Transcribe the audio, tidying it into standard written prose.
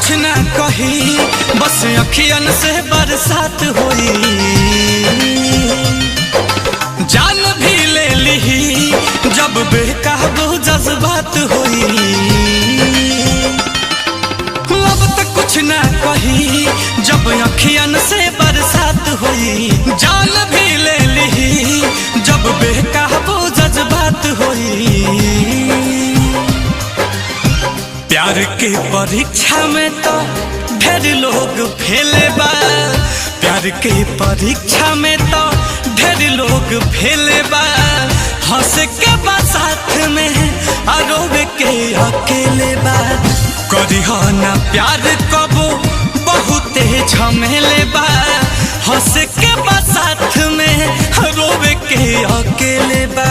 कुछ ना कही, बस अखियन से बरसात होई। जान भी ले ली जब बेकाबू जज्बात होई। अब तक कुछ ना कही जब अखियन से बरसात होई। जान भी ले ली जब बेकाबू जज्बात होई। प्यार के परीक्षा में तो ढेर लोग फेले बा। प्यार के परीक्षा में तो ढेर लोग फेले बा। हंस के बा साथ में रोवे के अकेले बा। करिहा ना प्यार कबो बहुते झमेले बा। हंस के बा साथ में रोवे के अकेले बा।